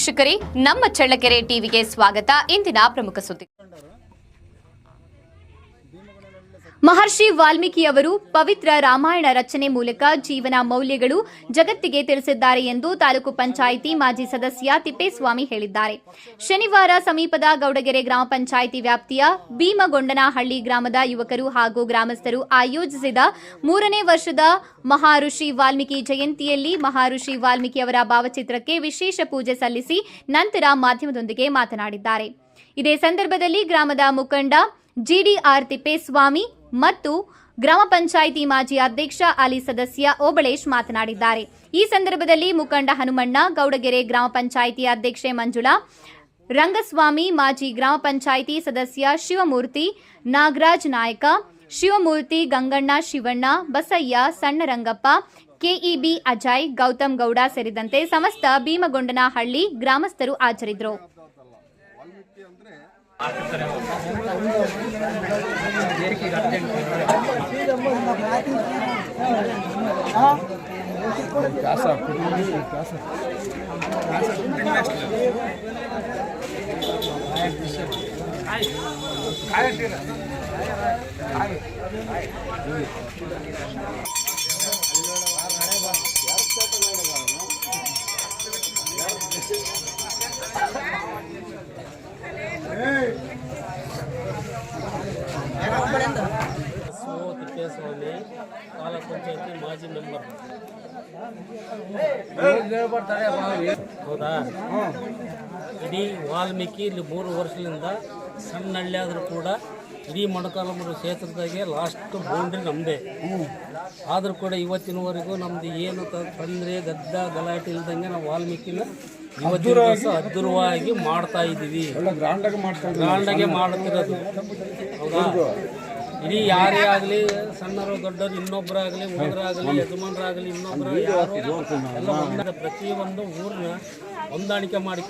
ವೀಕ್ಷಕರೇ, ನಮ್ಮ ಚಳ್ಳಕೆರೆ ಟಿವಿಗೆ ಸ್ವಾಗತ. ಇಂದಿನ ಪ್ರಮುಖ ಸುದ್ದಿ. ಮಹರ್ಷಿ ವಾಲ್ಮೀಕಿಯವರು ಪವಿತ್ರ ರಾಮಾಯಣ ರಚನೆ ಮೂಲಕ ಜೀವನ ಮೌಲ್ಯಗಳು ಜಗತ್ತಿಗೆ ತಿಳಿಸಿದ್ದಾರೆ ಎಂದು ತಾಲೂಕು ಪಂಚಾಯಿತಿ ಮಾಜಿ ಸದಸ್ಯ ತಿಪ್ಪೇಸ್ವಾಮಿ ಹೇಳಿದ್ದಾರೆ. ಶನಿವಾರ ಸಮೀಪದ ಗೌಡಗೆರೆ ಗ್ರಾಮ ಪಂಚಾಯಿತಿ ವ್ಯಾಪ್ತಿಯ ಭೀಮಗೊಂಡನಹಳ್ಳಿ ಗ್ರಾಮದ ಯುವಕರು ಹಾಗೂ ಗ್ರಾಮಸ್ಥರು ಆಯೋಜಿಸಿದ 3ನೇ ವರ್ಷದ ಮಹರ್ಷಿ ವಾಲ್ಮೀಕಿ ಜಯಂತಿಯಲ್ಲಿ ಮಹರ್ಷಿ ವಾಲ್ಮೀಕಿ ಅವರ ಭಾವಚಿತ್ರಕ್ಕೆ ವಿಶೇಷ ಪೂಜೆ ಸಲ್ಲಿಸಿ ನಂತರ ಮಾಧ್ಯಮದೊಂದಿಗೆ ಮಾತನಾಡಿದ್ದಾರೆ. ಇದೇ ಸಂದರ್ಭದಲ್ಲಿ ಗ್ರಾಮದ ಮುಖಂಡ ಜಿಡಿಆರ್ ತಿಪ್ಪೇಸ್ವಾಮಿ ಮತ್ತು ಗ್ರಾಮ ಪಂಚಾಯಿತಿ ಮಾಜಿ ಅಧ್ಯಕ್ಷ ಅಲಿ ಸದಸ್ಯ ಓಬಳೇಶ್ ಮಾತನಾಡಿದ್ದಾರೆ. ಈ ಸಂದರ್ಭದಲ್ಲಿ ಮುಖಂಡ ಹನುಮಣ್ಣ, ಗೌಡಗೆರೆ ಗ್ರಾಮ ಪಂಚಾಯಿತಿ ಅಧ್ಯಕ್ಷೆ ಮಂಜುಳಾ, ರಂಗಸ್ವಾಮಿ, ಮಾಜಿ ಗ್ರಾಮ ಪಂಚಾಯಿತಿ ಸದಸ್ಯ ಶಿವಮೂರ್ತಿ, ನಾಗರಾಜ್ ನಾಯಕ, ಶಿವಮೂರ್ತಿ, ಗಂಗಣ್ಣ, ಶಿವಣ್ಣ, ಬಸಯ್ಯ, ಸಣ್ಣರಂಗಪ್ಪ, ಕೆಇಬಿ ಅಜಯ್, ಗೌತಮ್ ಗೌಡ ಸೇರಿದಂತೆ ಸಮಸ್ತ ಭೀಮಗೊಂಡನಹಳ್ಳಿ ಗ್ರಾಮಸ್ಥರು ಹಾಜರಿದ್ದರು. ತಿಪ್ಪೇಸ್ವಾಮಿ, ತಾಲೂಕು ಪಂಚಾಯತಿ ಮಾಜಿ ಮೆಂಬರ್. ಹೌದಾ? ಇಡೀ ವಾಲ್ಮೀಕಿ ಇಲ್ಲಿ 3 ವರ್ಷದಿಂದ ಸಣ್ಣ ಹಳ್ಳಿ ಆದರೂ ಕೂಡ ಇಡೀ ಮೊಣಕಾಲೂರು ಕ್ಷೇತ್ರದಾಗೆ ಲಾಸ್ಟ್ ಬೌಂಡ್ರಿ ನಮ್ಮದೇ. ಆದರೂ ಕೂಡ ಇವತ್ತಿನವರೆಗೂ ನಮ್ದು ಏನು ತೊಂದರೆ ಗಲಾಟೆ ಇಲ್ದಂಗೆ ನಾವು ವಾಲ್ಮೀಕಿನ ಇವತ್ತಿನ ಅದ್ಧೂರವಾಗಿ ಮಾಡ್ತಾ ಇದ್ದೀವಿ. ಗ್ರಾಂಡಾಗೆ ಮಾಡ್ತಿರೋದು. ಹೌದಾ? ಇಡೀ ಯಾರೇ ಆಗಲಿ, ಸಣ್ಣರು ದೊಡ್ಡರು, ಇನ್ನೊಬ್ಬರಾಗಲಿ, ಹುಡುಗರಾಗಲಿ, ಯಜಮಾನರಾಗಲಿ, ಇನ್ನೊಬ್ಬರು ಯಾರು ಎಲ್ಲ ಪ್ರತಿಯೊಂದು ಊರನ್ನ ಹೊಂದಾಣಿಕೆ ಮಾಡಿ